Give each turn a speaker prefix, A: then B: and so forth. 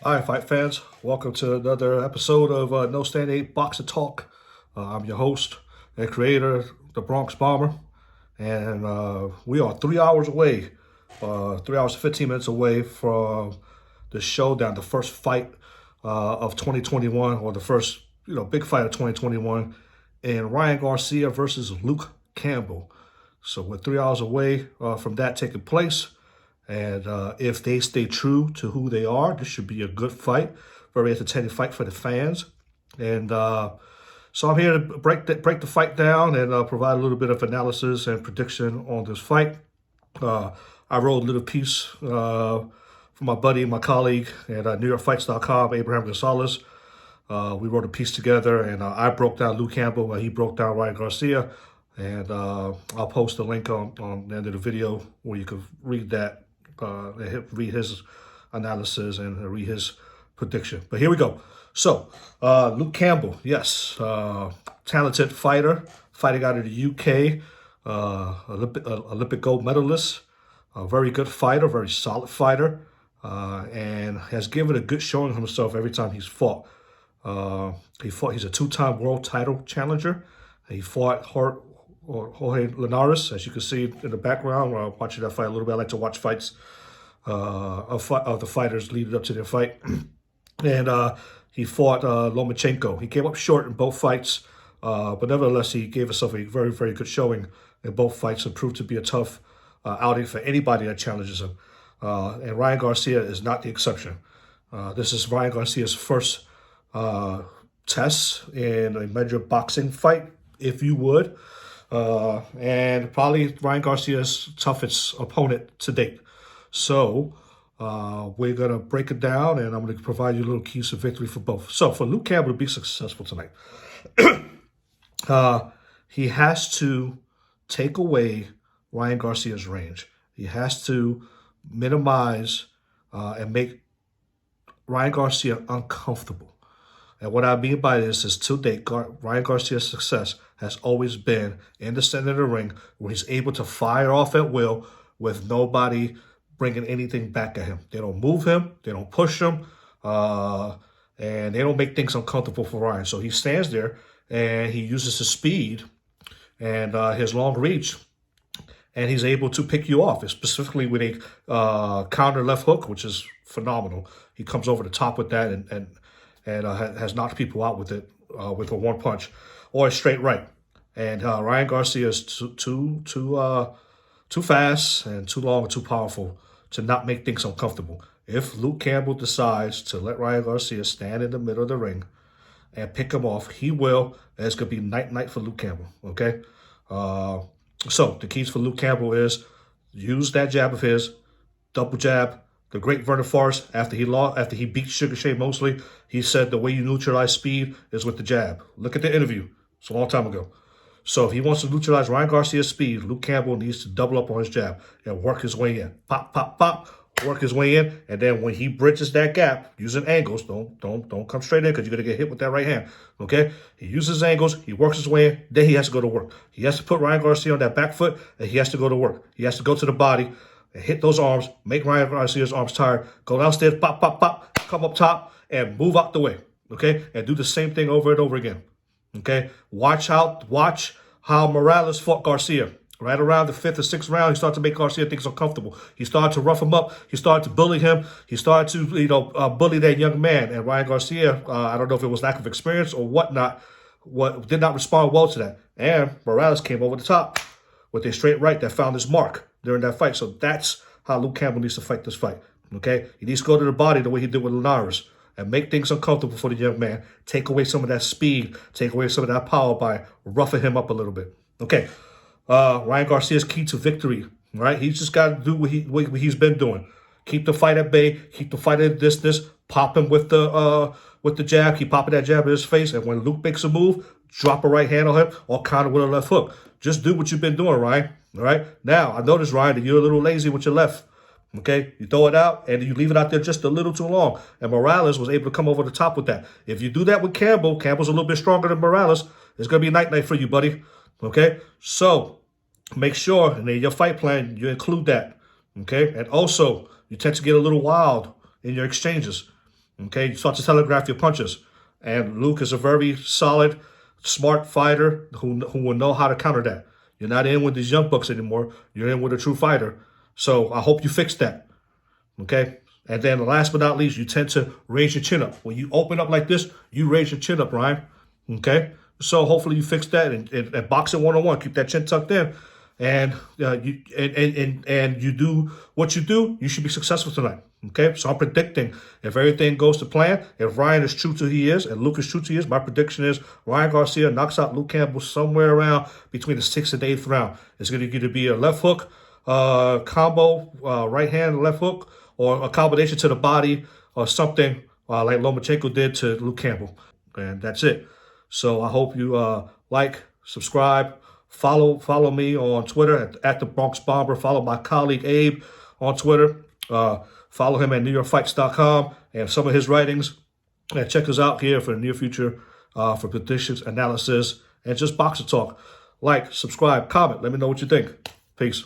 A: Hi, fight fans. Welcome to another episode of No Stand 8 Boxing Talk. I'm your host and creator, the Bronx Bomber. And we are 3 hours away, 3 hours and 15 minutes away from the showdown, the first fight of 2021, or the first big fight of 2021, in Ryan Garcia versus Luke Campbell. So we're 3 hours away from that taking place. And if they stay true to who they are, this should be a good fight, very entertaining fight for the fans. And so I'm here to break the fight down and provide a little bit of analysis and prediction on this fight. I wrote a little piece for my buddy, my colleague at NewYorkFights.com, Abraham Gonzalez. We wrote a piece together, and I broke down Luke Campbell, and he broke down Ryan Garcia. And I'll post a link on the end of the video where you can read that. Read his analysis and read his prediction. But here we go. So, Luke Campbell, yes, talented fighter, fighting out of the UK, Olympic gold medalist, a very good fighter, very solid fighter, and has given a good showing of himself every time he's fought. He's a two-time world title challenger. He fought Jorge Linares, as you can see in the background. While I'm watching that fight a little bit, I like to watch fights of the fighters leading up to their fight. And he fought Lomachenko. He came up short in both fights, but nevertheless, he gave himself a very, very good showing in both fights and proved to be a tough outing for anybody that challenges him. And Ryan Garcia is not the exception. This is Ryan Garcia's first test in a major boxing fight, if you would. And probably Ryan Garcia's toughest opponent to date. So we're going to break it down, and I'm going to provide you a little keys to victory for both. So for Luke Campbell to be successful tonight, he has to take away Ryan Garcia's range. He has to minimize and make Ryan Garcia uncomfortable. And what I mean by this is, to date, Ryan Garcia's success has always been in the center of the ring, where he's able to fire off at will with nobody bringing anything back at him. They don't move him, they don't push him, and they don't make things uncomfortable for Ryan. So he stands there and he uses his speed and his long reach, and he's able to pick you off, specifically with a counter left hook, which is phenomenal. He comes over the top with that and has knocked people out with it with a one punch, or a straight right. And Ryan Garcia is too fast and too long and too powerful to not make things uncomfortable. If Luke Campbell decides to let Ryan Garcia stand in the middle of the ring and pick him off, he will. And it's going to be night for Luke Campbell, okay? So the keys for Luke Campbell is use that jab of his, double jab. The great Vernon Forrest, after he beat Sugar Shane Mosley, he said the way you neutralize speed is with the jab. Look at the interview. It's a long time ago. So if he wants to neutralize Ryan Garcia's speed, Luke Campbell needs to double up on his jab and work his way in. Pop, pop, pop, work his way in. And then when he bridges that gap, using angles, don't come straight in, because you're going to get hit with that right hand, okay? He uses angles, he works his way in, then he has to go to work. He has to put Ryan Garcia on that back foot, and he has to go to work. He has to go to the body and hit those arms, make Ryan Garcia's arms tired, go downstairs, pop, pop, pop, come up top, and move out the way, okay? And do the same thing over and over again, okay? Watch how Morales fought Garcia. Right around the 5th or 6th round, he started to make Garcia think uncomfortable. He started to rough him up. He started to bully him. He started to, bully that young man. And Ryan Garcia, I don't know if it was lack of experience or whatnot, did not respond well to that. And Morales came over the top with a straight right that found his mark during that fight. So that's how Luke Campbell needs to fight this fight, okay? He needs to go to the body the way he did with Linares and make things uncomfortable for the young man. Take away some of that speed, take away some of that power by roughing him up a little bit, okay? Ryan Garcia's key to victory, right? He's just got to do what he's been doing. Keep the fight at bay, keep the fight at a distance, pop him with the jab, keep popping that jab in his face, and when Luke makes a move, drop a right hand on him or counter with a left hook. Just do what you've been doing, Ryan. All right. Now, I noticed, Ryan, that you're a little lazy with your left. Okay. You throw it out and you leave it out there just a little too long. And Morales was able to come over the top with that. If you do that with Campbell's a little bit stronger than Morales. It's going to be night for you, buddy. Okay. So make sure in your fight plan, you include that. Okay. And also, you tend to get a little wild in your exchanges. Okay, you start to telegraph your punches. And Luke is a very solid, smart fighter who will know how to counter that. You're not in with these young bucks anymore. You're in with a true fighter. So I hope you fix that. Okay? And then last but not least, you tend to raise your chin up. When you open up like this, you raise your chin up, Ryan. Okay? So hopefully you fix that and boxing 101, keep that chin tucked in. And you do what you do, you should be successful tonight. Okay, so I'm predicting if everything goes to plan, if Ryan is true to who he is and Luke is true to he is, my prediction is Ryan Garcia knocks out Luke Campbell somewhere around between the 6th and 8th round. It's going to either be a left hook combo, right hand, left hook, or a combination to the body or something like Lomachenko did to Luke Campbell. And that's it. So I hope you like, subscribe, follow me on Twitter at the Bronx Bomber. Follow my colleague Abe on Twitter. Follow him at NewYorkFights.com and some of his writings. And check us out here for the near future for predictions, analysis, and just boxer talk. Like, subscribe, comment. Let me know what you think. Peace.